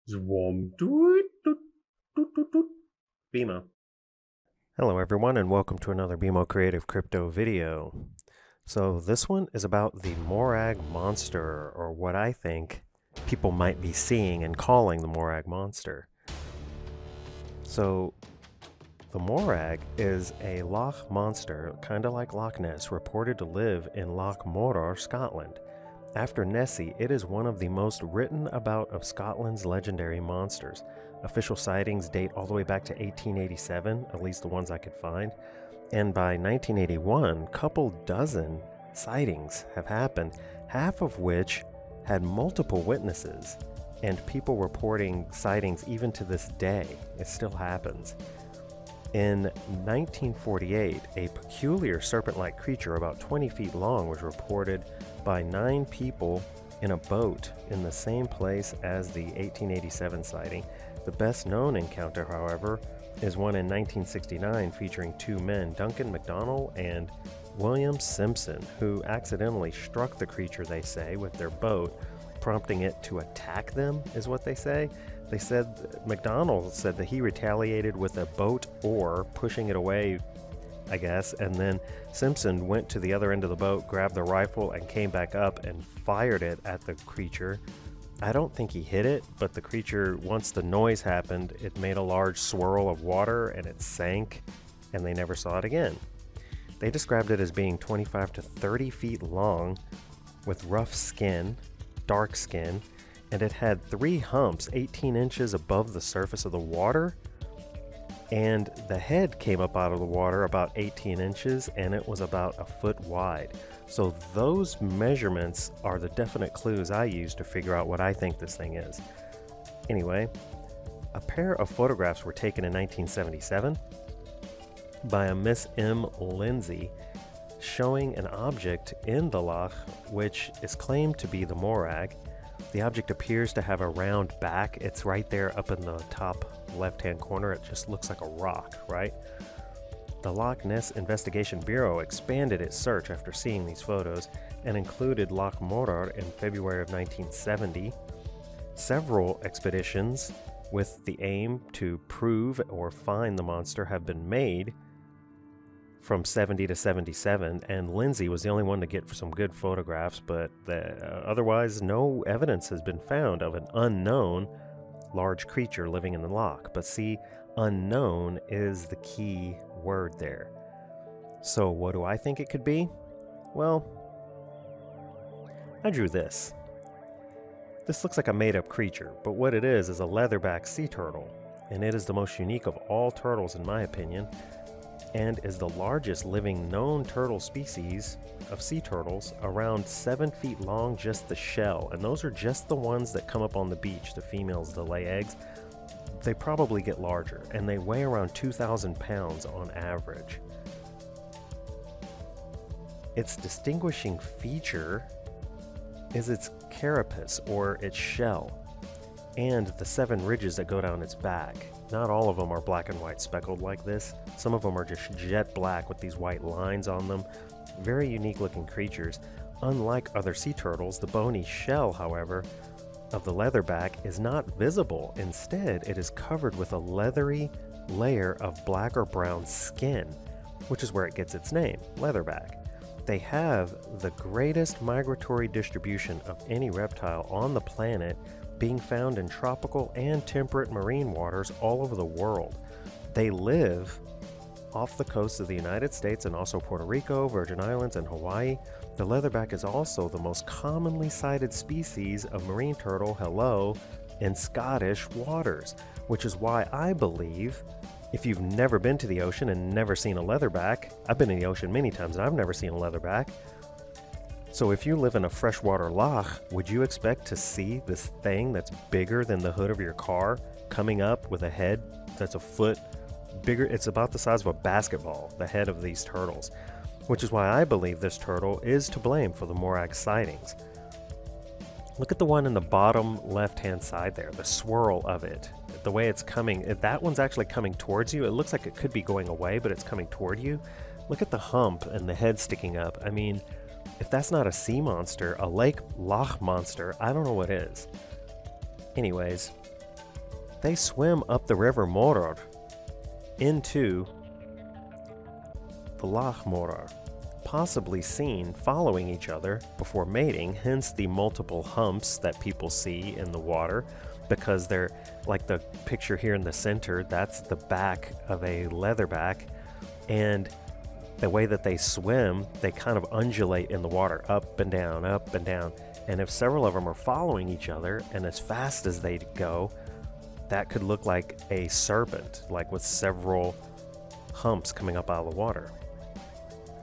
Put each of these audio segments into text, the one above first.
Zwom. Doot, doot, doot, doot, doot. BMO. Hello everyone and welcome to another BMO Creative crypto video. So this one is about the Morag Monster, or what I think people might be seeing and calling the Morag Monster. So the Morag is a loch monster, kind of like Loch Ness, reported to live in Loch Morar, Scotland. After Nessie, it is one of the most written about of Scotland's legendary monsters. Official sightings date all the way back to 1887, at least the ones I could find. And by 1981, couple dozen sightings have happened, half of which had multiple witnesses, and people reporting sightings even to this day. It still happens. In 1948, a peculiar serpent-like creature about 20 feet long was reported by 9 people in a boat in the same place as the 1887 sighting. The best known encounter, however, is one in 1969 featuring 2 men, Duncan MacDonald and William Simpson, who accidentally struck the creature, they say, with their boat, prompting it to attack them, is what they say. They said, MacDonald said that he retaliated with a boat oar, pushing it away, I guess, and then Simpson went to the other end of the boat, grabbed the rifle, and came back up and fired it at the creature. I don't think he hit it, but the creature, once the noise happened, it made a large swirl of water and it sank, and they never saw it again. They described it as being 25 to 30 feet long, with rough skin, dark skin, and it had 3 humps 18 inches above the surface of the water, and the head came up out of the water about 18 inches, and it was about a foot wide. So those measurements are the definite clues I use to figure out what I think this thing is. Anyway, a pair of photographs were taken in 1977 by a Miss M. Lindsay, showing an object in the loch which is claimed to be the Morag. The object appears to have a round back. It's right there up in the top left-hand corner. It just looks like a rock, right? The Loch Ness Investigation Bureau expanded its search after seeing these photos and included Loch Morar in February of 1970. Several expeditions with the aim to prove or find the monster have been made from 70 to 77, and Lindsay was the only one to get some good photographs, but otherwise no evidence has been found of an unknown large creature living in the loch. But see, unknown is the key word there. So what do I think it could be? Well, I drew this. This looks like a made-up creature, but what it is a leatherback sea turtle, and it is the most unique of all turtles in my opinion, and is the largest living known turtle species of sea turtles, around 7 feet long, just the shell. And those are just the ones that come up on the beach, the females that lay eggs. They probably get larger, and they weigh around 2,000 pounds on average. Its distinguishing feature is its carapace, or its shell, and the 7 ridges that go down its back. Not all of them are black and white speckled like this. Some of them are just jet black with these white lines on them. Very unique looking creatures. Unlike other sea turtles, the bony shell, however, of the leatherback is not visible. Instead, it is covered with a leathery layer of black or brown skin, which is where it gets its name, leatherback. They have the greatest migratory distribution of any reptile on the planet, being found in tropical and temperate marine waters all over the world. They live off the coast of the United States and also Puerto Rico, Virgin Islands, and Hawaii. The leatherback is also the most commonly sighted species of marine turtle, in Scottish waters, which is why I believe, if you've never been to the ocean and never seen a leatherback, I've been in the ocean many times and I've never seen a leatherback. So if you live in a freshwater loch, would you expect to see this thing that's bigger than the hood of your car coming up with a head that's a foot bigger? It's about the size of a basketball, the head of these turtles, which is why I believe this turtle is to blame for the Morag sightings. Look at the one in the bottom left-hand side there, the swirl of it, the way it's coming. That one's actually coming towards you. It looks like it could be going away, but it's coming toward you. Look at the hump and the head sticking up. I mean, if that's not a sea monster, a loch monster, I don't know what is. Anyways, They swim up the river Morag into the Loch Morag, possibly seen following each other before mating, hence the multiple humps that people see in the water, because they're like the picture here in the center, that's the back of a leatherback, and the way that they swim, they kind of undulate in the water, up and down, up and down. And if several of them are following each other and as fast as they go, that could look like a serpent, like with several humps coming up out of the water.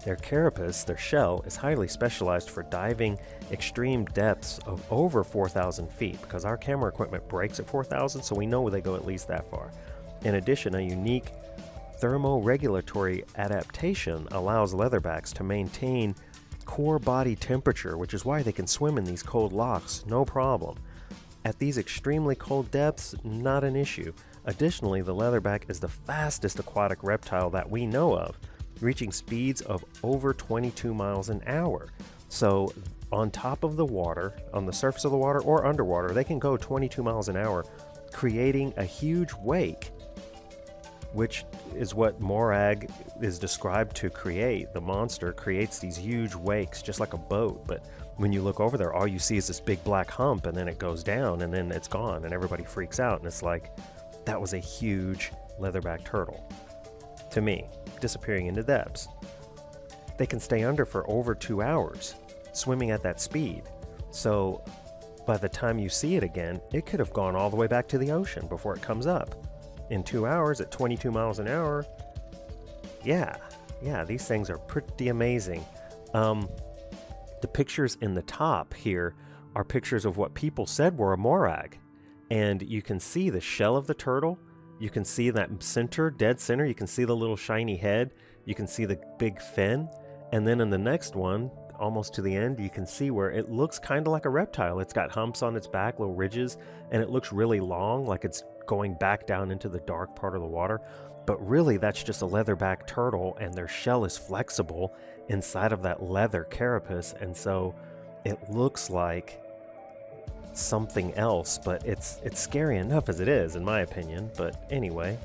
Their carapace, their shell, is highly specialized for diving extreme depths of over 4,000 feet, because our camera equipment breaks at 4,000, so we know they go at least that far. In addition, a unique thermoregulatory adaptation allows leatherbacks to maintain core body temperature, which is why they can swim in these cold lochs no problem. At these extremely cold depths, not an issue. Additionally, the leatherback is the fastest aquatic reptile that we know of, reaching speeds of over 22 miles an hour. So on top of the water, on the surface of the water or underwater, they can go 22 miles an hour, creating a huge wake, which is what Morag is described to create. The monster creates these huge wakes, just like a boat, but when you look over there, all you see is this big black hump, and then it goes down, and then it's gone, and everybody freaks out, and it's like, that was a huge leatherback turtle. To me, disappearing into depths. They can stay under for over 2 hours, swimming at that speed. So by the time you see it again, it could have gone all the way back to the ocean before it comes up. In 2 hours at 22 miles an hour, yeah, these things are pretty amazing. The pictures in the top here are pictures of what people said were a morag. And you can see the shell of the turtle. You can see that center, dead center. You can see the little shiny head. You can see the big fin. And then in the next one, almost to the end, you can see where it looks kind of like a reptile. It's got humps on its back, little ridges, and it looks really long, like it's going back down into the dark part of the water. But really, that's just a leatherback turtle, and their shell is flexible inside of that leather carapace, and so it looks like something else, but it's scary enough as it is, in my opinion. But anyway,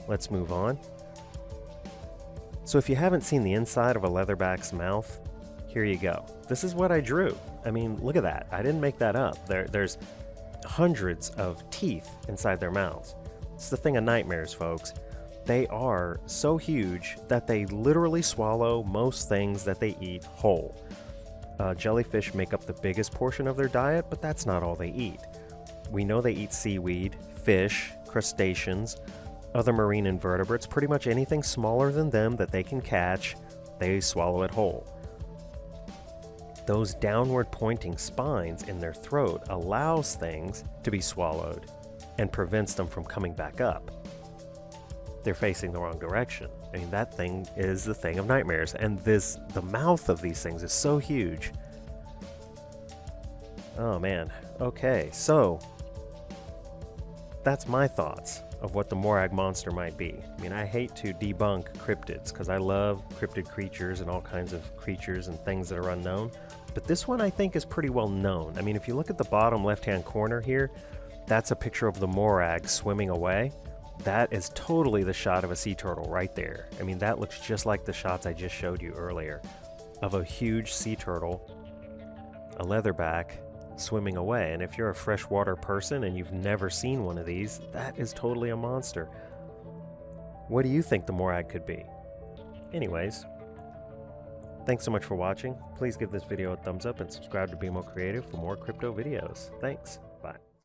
let's move on. So if you haven't seen the inside of a leatherback's mouth, here you go. This is what I drew. I mean, look at that. I didn't make that up. There's hundreds of teeth inside their mouths. It's the thing of nightmares, folks. They are so huge that they literally swallow most things that they eat whole. Jellyfish make up the biggest portion of their diet, but that's not all they eat. We know they eat seaweed, fish, crustaceans, other marine invertebrates, pretty much anything smaller than them that they can catch, they swallow it whole. Those downward pointing spines in their throat allows things to be swallowed and prevents them from coming back up. They're facing the wrong direction. I mean, that thing is the thing of nightmares, and the mouth of these things is so huge. Oh man. Okay, so that's my thoughts of what the Morag Monster might be. I mean, I hate to debunk cryptids because I love cryptid creatures and all kinds of creatures and things that are unknown, but this one I think is pretty well known. I mean, if you look at the bottom left-hand corner here, that's a picture of the morag swimming away. That is totally the shot of a sea turtle right there. I mean, that looks just like the shots I just showed you earlier of a huge sea turtle, a leatherback, swimming away. And if you're a freshwater person and you've never seen one of these, that is totally a monster. What do you think the morag could be? Anyways, thanks so much for watching. Please give this video a thumbs up and subscribe to BMO Creative for more crypto videos. Thanks. Bye.